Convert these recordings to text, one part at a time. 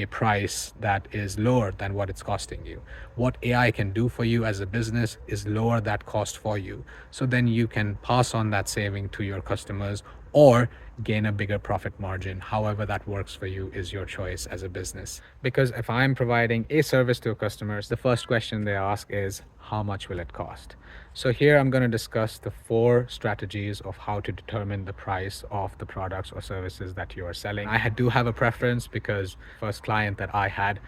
a price that is lower than what it's costing you. What AI can do for you as a business is lower that cost for you. So then you can pass on that saving to your customers or gain a bigger profit margin. However that works for you is your choice as a business. Because if I'm providing a service to customers, the first question they ask is, how much will it cost? So here I'm going to discuss the 4 strategies of how to determine the price of the products or services that you are selling. I do have a preference because first client that I had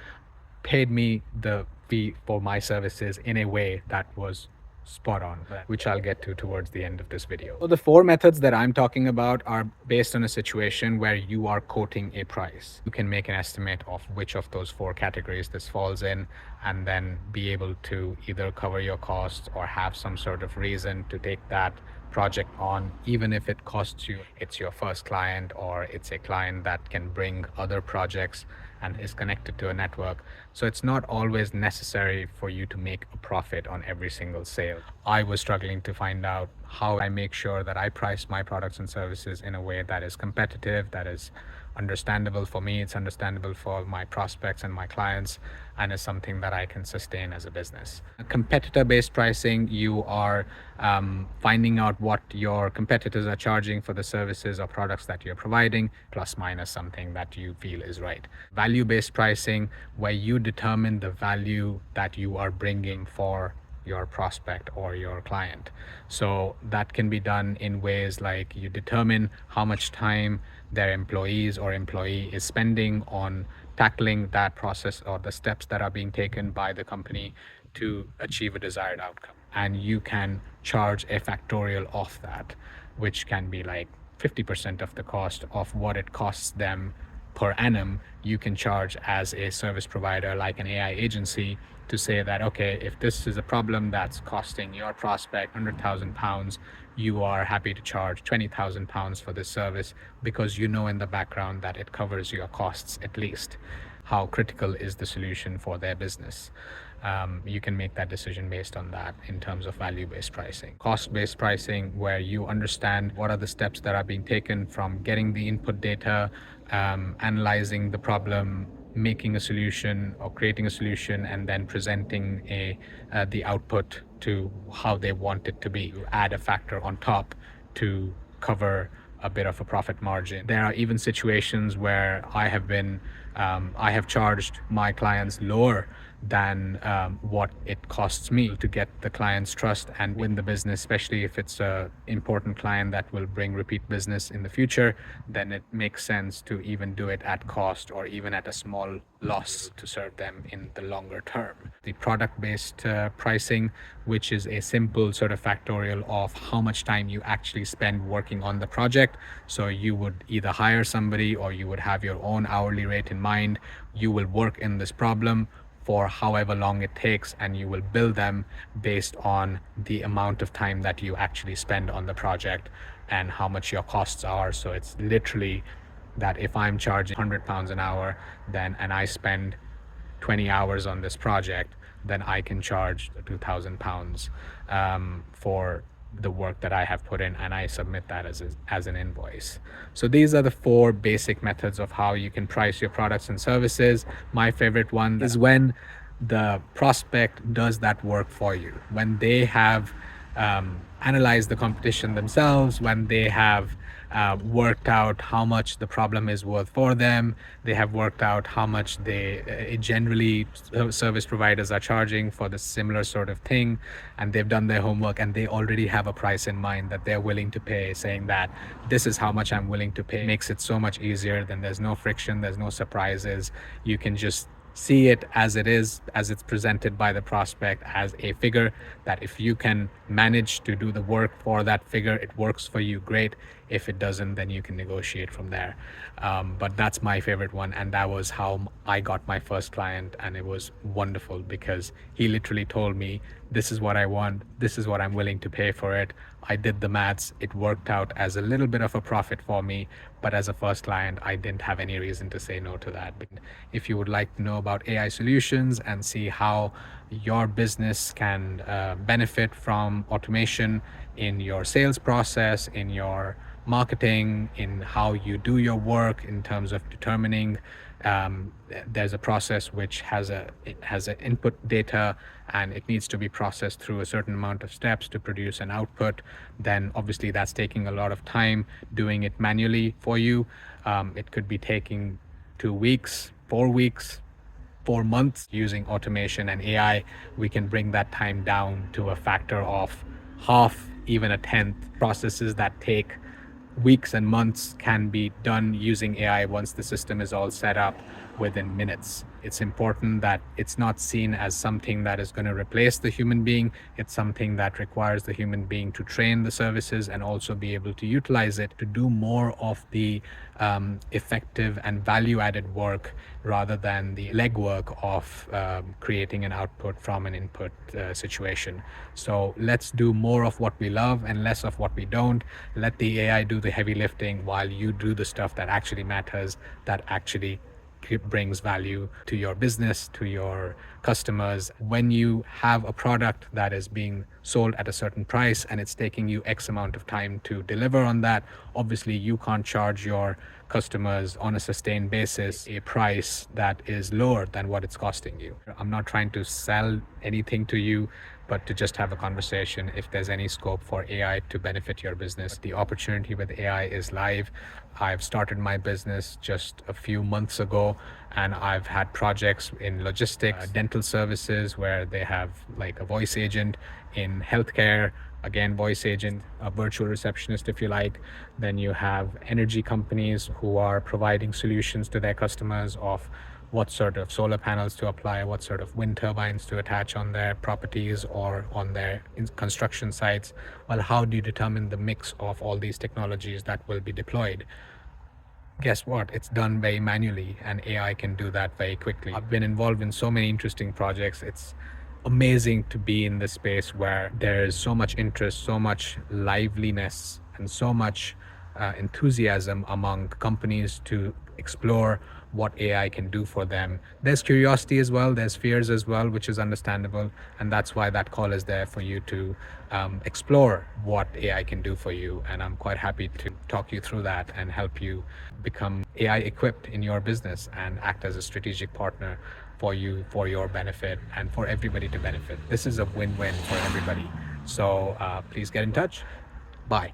paid me the fee for my services in a way that was spot on, which I'll get to towards the end of this video. So the 4 methods that I'm talking about are based on a situation where you are quoting a price. You can make an estimate of which of those 4 categories this falls in, and then be able to either cover your costs or have some sort of reason to take that project on, even if it costs you. It's your first client or it's a client that can bring other projects and is connected to a network. So it's not always necessary for you to make a profit on every single sale. I was struggling to find out how I make sure that I price my products and services in a way that is competitive, that is understandable for me, it's understandable for my prospects and my clients, and is something that I can sustain as a business. Competitor-based pricing, you are finding out what your competitors are charging for the services or products that you're providing, plus minus something that you feel is right. Value-based pricing, where you determine the value that you are bringing for your prospect or your client. So that can be done in ways like you determine how much time their employees or employee is spending on tackling that process or the steps that are being taken by the company to achieve a desired outcome. And you can charge a factorial of that, which can be like 50% of the cost of what it costs them per annum. You can charge as a service provider like an AI agency to say that, okay, if this is a problem that's costing your prospect £100,000, you are happy to charge £20,000 for this service because you know in the background that it covers your costs at least. How critical is the solution for their business? You can make that decision based on that in terms of value-based pricing. Cost-based pricing, where you understand what are the steps that are being taken from getting the input data, analyzing the problem, making a solution or creating a solution, and then presenting the output to how they want it to be. You add a factor on top to cover a bit of a profit margin. There are even situations where I have charged my clients lower than what it costs me to get the client's trust and win the business, especially if it's an important client that will bring repeat business in the future. Then it makes sense to even do it at cost or even at a small loss to serve them in the longer term. The product-based pricing, which is a simple sort of factorial of how much time you actually spend working on the project. So you would either hire somebody or you would have your own hourly rate in mind. You will work in this problem for however long it takes, and you will bill them based on the amount of time that you actually spend on the project and how much your costs are. So it's literally that if I'm charging £100 an hour, and I spend 20 hours on this project, then I can charge £2,000 for the work that I have put in, and I submit that as an invoice. So these are the 4 basic methods of how you can price your products and services. My favorite one is when the prospect does that work for you, when they have analyzed the competition themselves, when they have worked out how much the problem is worth for them, they have worked out how much they generally service providers are charging for the similar sort of thing, and they've done their homework and they already have a price in mind that they're willing to pay, saying that this is how much I'm willing to pay. It makes it so much easier. Then there's no friction, there's no surprises. You can just see it as it is, as it's presented by the prospect, as a figure that if you can manage to do the work for that figure, it works for you, great. If it doesn't, then you can negotiate from there. But that's my favorite one, and that was how I got my first client, and it was wonderful because he literally told me, this is what I want, this is what I'm willing to pay for it. I did the maths, it worked out as a little bit of a profit for me, but as a first client, I didn't have any reason to say no to that. But if you would like to know about AI solutions and see how your business can benefit from automation in your sales process, in your marketing, in how you do your work, in terms of determining there's a process which has a input data, and it needs to be processed through a certain amount of steps to produce an output. Then obviously that's taking a lot of time doing it manually for you. It could be taking 2 weeks, 4 weeks, 4 months. Using automation and AI, we can bring that time down to a factor of half, even a tenth. Processes that take weeks and months can be done using AI once the system is all set up within minutes. It's important that it's not seen as something that is going to replace the human being. It's something that requires the human being to train the services and also be able to utilize it to do more of the effective and value added work rather than the legwork of creating an output from an input situation. So let's do more of what we love and less of what we don't. Let the AI do the heavy lifting while you do the stuff that actually matters, that actually brings value to your business, to your customers. When you have a product that is being sold at a certain price and it's taking you X amount of time to deliver on that, obviously you can't charge your customers on a sustained basis a price that is lower than what it's costing you. I'm not trying to sell anything to you, but to just have a conversation if there's any scope for AI to benefit your business. The opportunity with AI is live. I've started my business just a few months ago, and I've had projects in logistics, dental services, where they have like a voice agent. In healthcare, again, voice agent, a virtual receptionist, if you like. Then you have energy companies who are providing solutions to their customers of what sort of solar panels to apply, what sort of wind turbines to attach on their properties or on their construction sites. Well, how do you determine the mix of all these technologies that will be deployed? Guess what? It's done very manually, and AI can do that very quickly. I've been involved in so many interesting projects. It's amazing to be in this space where there is so much interest, so much liveliness, and so much enthusiasm among companies to explore what AI can do for them. There's curiosity as well, there's fears as well, which is understandable. And that's why that call is there for you to explore what AI can do for you. And I'm quite happy to talk you through that and help you become AI equipped in your business and act as a strategic partner for you, for your benefit, and for everybody to benefit. This is a win-win for everybody. So please get in touch. Bye.